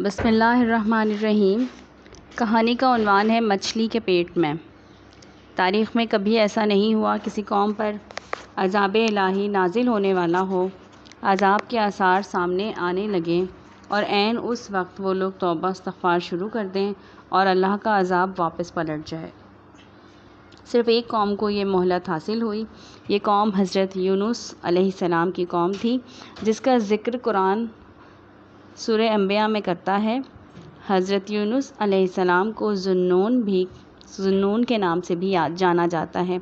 بسم اللہ الرحمن الرحیم۔ کہانی کا عنوان ہے مچھلی کے پیٹ میں۔ تاریخ میں کبھی ایسا نہیں ہوا کسی قوم پر عذاب الہی نازل ہونے والا ہو، عذاب کے آثار سامنے آنے لگیں اور عین اس وقت وہ لوگ توبہ استغفار شروع کر دیں اور اللہ کا عذاب واپس پلٹ جائے۔ صرف ایک قوم کو یہ مہلت حاصل ہوئی۔ یہ قوم حضرت یونس علیہ السلام کی قوم تھی، جس کا ذکر قرآن سورہ انبیاء میں کرتا ہے۔ حضرت یونس علیہ السلام کو ذُنُّون کے نام سے بھی جانا جاتا ہے۔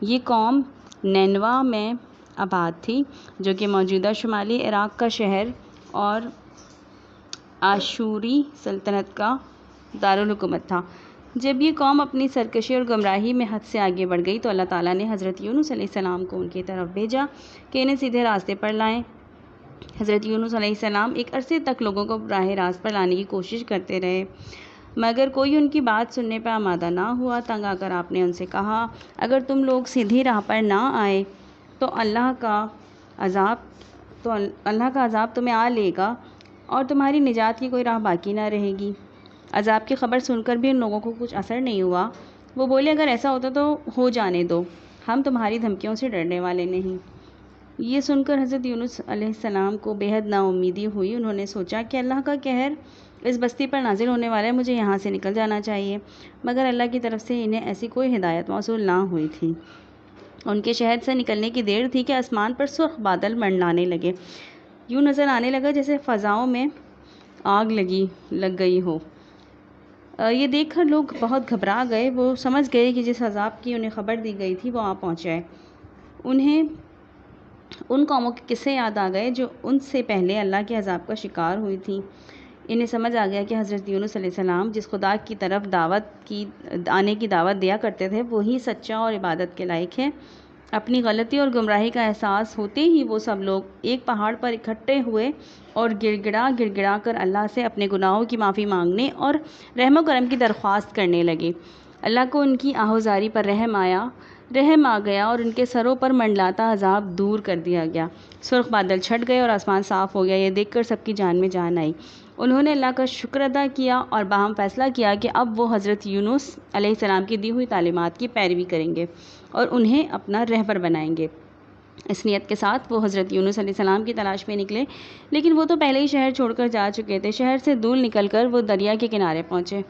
یہ قوم نینوا میں آباد تھی، جو کہ موجودہ شمالی عراق کا شہر اور آشوری سلطنت کا دارالحکومت تھا۔ جب یہ قوم اپنی سرکشی اور گمراہی میں حد سے آگے بڑھ گئی تو اللہ تعالیٰ نے حضرت یونس علیہ السلام کو ان کی طرف بھیجا کہ انہیں سیدھے راستے پر لائیں۔ حضرت یونس علیہ السلام ایک عرصے تک لوگوں کو براہ راست پر لانے کی کوشش کرتے رہے، مگر کوئی ان کی بات سننے پر آمادہ نہ ہوا۔ تنگ آ کر آپ نے ان سے کہا، اگر تم لوگ سیدھی راہ پر نہ آئے تو اللہ کا عذاب تمہیں آ لے گا اور تمہاری نجات کی کوئی راہ باقی نہ رہے گی۔ عذاب کی خبر سن کر بھی ان لوگوں کو کچھ اثر نہیں ہوا۔ وہ بولے، اگر ایسا ہوتا تو ہو جانے دو، ہم تمہاری دھمکیوں سے ڈرنے والے نہیں۔ یہ سن کر حضرت یونس علیہ السلام کو بے حد نا امیدی ہوئی۔ انہوں نے سوچا کہ اللہ کا قہر اس بستی پر نازل ہونے والا ہے، مجھے یہاں سے نکل جانا چاہیے، مگر اللہ کی طرف سے انہیں ایسی کوئی ہدایت موصول نہ ہوئی تھی۔ ان کے شہر سے نکلنے کی دیر تھی کہ آسمان پر سرخ بادل منڈلانے لگے۔ یوں نظر آنے لگا جیسے فضاؤں میں آگ لگ گئی ہو۔ یہ دیکھ کر لوگ بہت گھبرا گئے۔ وہ سمجھ گئے کہ جس عذاب کی انہیں خبر دی گئی تھی وہ آ پہنچا ہے۔ انہیں ان قوموں کے قصے یاد آ گئے جو ان سے پہلے اللہ کے عذاب کا شکار ہوئی تھیں۔ انہیں سمجھ آ گیا کہ حضرت یونس علیہ السلام جس خدا کی طرف آنے کی دعوت دیا کرتے تھے وہی سچا اور عبادت کے لائق ہے۔ اپنی غلطی اور گمراہی کا احساس ہوتے ہی وہ سب لوگ ایک پہاڑ پر اکٹھے ہوئے اور گڑ گڑا کر اللہ سے اپنے گناہوں کی معافی مانگنے اور رحم و کرم کی درخواست کرنے لگے۔ اللہ کو ان کی آہوزاری پر رحم آ گیا اور ان کے سروں پر منڈلاتا عذاب دور کر دیا گیا۔ سرخ بادل چھٹ گئے اور آسمان صاف ہو گیا۔ یہ دیکھ کر سب کی جان میں جان آئی۔ انہوں نے اللہ کا شکر ادا کیا اور باہم فیصلہ کیا کہ اب وہ حضرت یونس علیہ السلام کی دی ہوئی تعلیمات کی پیروی کریں گے اور انہیں اپنا رہبر بنائیں گے۔ اس نیت کے ساتھ وہ حضرت یونس علیہ السلام کی تلاش میں نکلے، لیکن وہ تو پہلے ہی شہر چھوڑ کر جا چکے تھے۔ شہر سے دور نکل کر وہ دریا کے کنارے پہنچے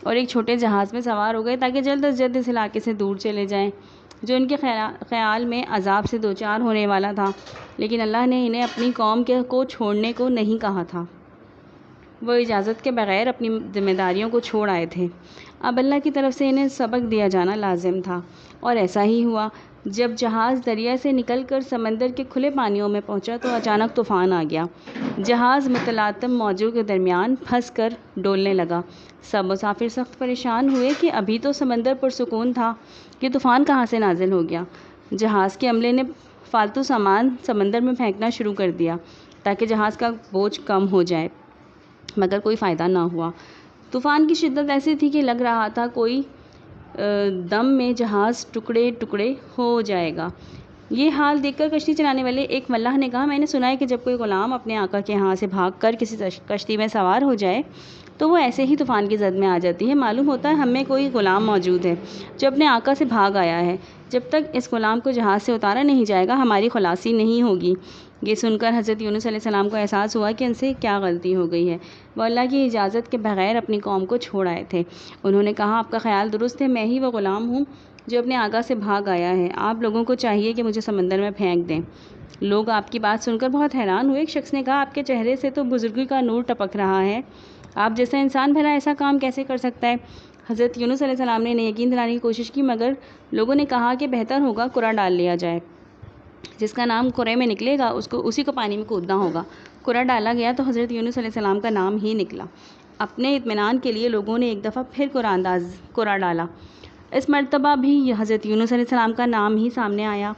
اور ایک چھوٹے جہاز میں سوار ہو گئے تاکہ جلد از جلد اس علاقے سے دور چلے جائیں جو ان کے خیال میں عذاب سے دوچار ہونے والا تھا، لیکن اللہ نے انہیں اپنی قوم کو چھوڑنے کو نہیں کہا تھا۔ وہ اجازت کے بغیر اپنی ذمہ داریوں کو چھوڑ آئے تھے۔ اب اللہ کی طرف سے انہیں سبق دیا جانا لازم تھا، اور ایسا ہی ہوا۔ جب جہاز دریا سے نکل کر سمندر کے کھلے پانیوں میں پہنچا تو اچانک طوفان آ گیا۔ جہاز متلاطم موجوں کے درمیان پھنس کر ڈولنے لگا۔ سب مسافر سخت پریشان ہوئے کہ ابھی تو سمندر پرسکون تھا، یہ طوفان کہاں سے نازل ہو گیا۔ جہاز کے عملے نے فالتو سامان سمندر میں پھینکنا شروع کر دیا تاکہ جہاز کا بوجھ کم ہو جائے، مگر کوئی فائدہ نہ ہوا۔ طوفان کی شدت ایسی تھی کہ لگ رہا تھا کوئی دم میں جہاز ٹکڑے ٹکڑے ہو جائے گا۔ یہ حال دیکھ کر کشتی چلانے والے ایک ملاح نے کہا، میں نے سنا ہے کہ جب کوئی غلام اپنے آقا کے ہاں سے بھاگ کر کسی کشتی میں سوار ہو جائے تو وہ ایسے ہی طوفان کی زد میں آ جاتی ہے۔ معلوم ہوتا ہے ہم میں کوئی غلام موجود ہے جو اپنے آقا سے بھاگ آیا ہے۔ جب تک اس غلام کو جہاز سے اتارا نہیں جائے گا ہماری خلاصی نہیں ہوگی۔ یہ سن کر حضرت یونس علیہ السلام کو احساس ہوا کہ ان سے کیا غلطی ہو گئی ہے۔ وہ اللہ کی اجازت کے بغیر اپنی قوم کو چھوڑ آئے تھے۔ انہوں نے کہا، آپ کا خیال درست ہے، میں ہی وہ غلام ہوں جو اپنے آقا سے بھاگ آیا ہے۔ آپ لوگوں کو چاہیے کہ مجھے سمندر میں پھینک دیں۔ لوگ آپ کی بات سن کر بہت حیران ہوئے۔ ایک شخص نے کہا، آپ کے چہرے سے تو بزرگی کا نور ٹپک رہا ہے، آپ جیسا انسان بھلا ایسا کام کیسے کر سکتا ہے؟ حضرت یونس علیہ السلام نے انہیں یقین دلانے کی کوشش کی، مگر لوگوں نے کہا کہ بہتر ہوگا قرعہ ڈال لیا جائے۔ جس کا نام قرعے میں نکلے گا اسی کو پانی میں کودنا ہوگا۔ قرعہ ڈالا گیا تو حضرت یونس علیہ السلام کا نام ہی نکلا۔ اپنے اطمینان کے لیے لوگوں نے ایک دفعہ پھر قرعہ ڈالا۔ اس مرتبہ بھی حضرت یونس علیہ السلام کا نام ہی سامنے آیا۔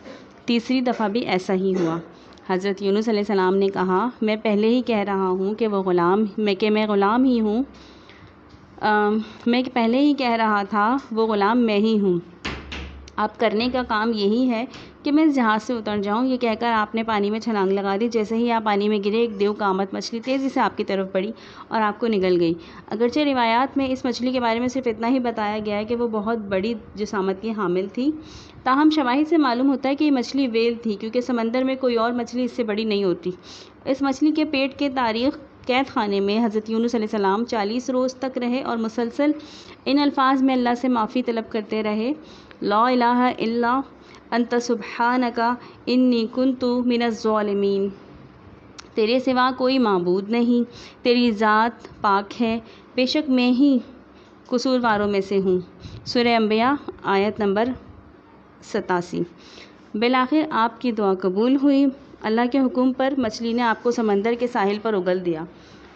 تیسری دفعہ بھی ایسا ہی ہوا۔ حضرت یونس علیہ السلام نے کہا، میں پہلے ہی کہہ رہا ہوں کہ میں غلام ہی ہوں، میں پہلے ہی کہہ رہا تھا وہ غلام میں ہی ہوں۔ آپ کرنے کا کام یہی ہے کہ میں اس جہاز سے اتر جاؤں۔ یہ کہہ کر آپ نے پانی میں چھلانگ لگا دی۔ جیسے ہی آپ پانی میں گرے، ایک دیو قامت مچھلی تیزی سے آپ کی طرف بڑھی اور آپ کو نگل گئی۔ اگرچہ روایات میں اس مچھلی کے بارے میں صرف اتنا ہی بتایا گیا ہے کہ وہ بہت بڑی جسامت کی حامل تھی، تاہم شواہد سے معلوم ہوتا ہے کہ یہ مچھلی ویل تھی، کیونکہ سمندر میں کوئی اور مچھلی اس سے بڑی نہیں ہوتی۔ اس مچھلی کے پیٹ کے تاریخ قید خانے میں حضرت یونس علیہ السلام 40 روز تک رہے اور مسلسل ان الفاظ میں اللہ سے معافی طلب کرتے رہے: لا الہ الا انت سبحانک انی کنت من الظالمین۔ تیرے سوا کوئی معبود نہیں، تیری ذات پاک ہے، بے شک میں ہی قصورواروں میں سے ہوں۔ سورہ انبیاء آیت نمبر 87۔ بالآخر آپ کی دعا قبول ہوئی۔ اللہ کے حکم پر مچھلی نے آپ کو سمندر کے ساحل پر اگل دیا۔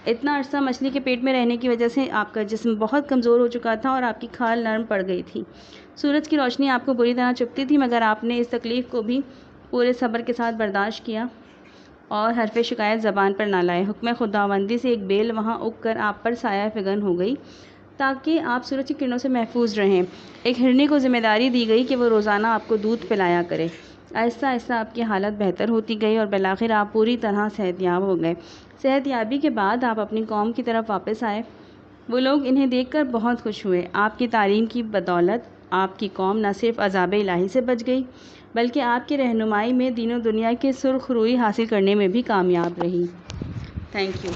اتنا عرصہ مچھلی کے پیٹ میں رہنے کی وجہ سے آپ کا جسم بہت کمزور ہو چکا تھا اور آپ کی کھال نرم پڑ گئی تھی۔ سورج کی روشنی آپ کو بری طرح چبھتی تھی، مگر آپ نے اس تکلیف کو بھی پورے صبر کے ساتھ برداشت کیا اور حرف شکایت زبان پر نہ لائے۔ حکم خداوندی سے ایک بیل وہاں اگ کر آپ پر سایہ فگن ہو گئی تاکہ آپ سورج کی کرنوں سے محفوظ رہیں۔ ایک ہرنی کو ذمہ داری دی گئی کہ وہ روزانہ آپ کو دودھ پلایا کرے۔ آہستہ آہستہ آپ کی حالت بہتر ہوتی گئی اور بالآخر آپ پوری طرح صحت یاب ہو گئے۔ صحت یابی کے بعد آپ اپنی قوم کی طرف واپس آئے۔ وہ لوگ انہیں دیکھ کر بہت خوش ہوئے۔ آپ کی تعلیم کی بدولت آپ کی قوم نہ صرف عذاب الہی سے بچ گئی، بلکہ آپ کی رہنمائی میں دین و دنیا کی سرخ روئی حاصل کرنے میں بھی کامیاب رہی۔ Thank you.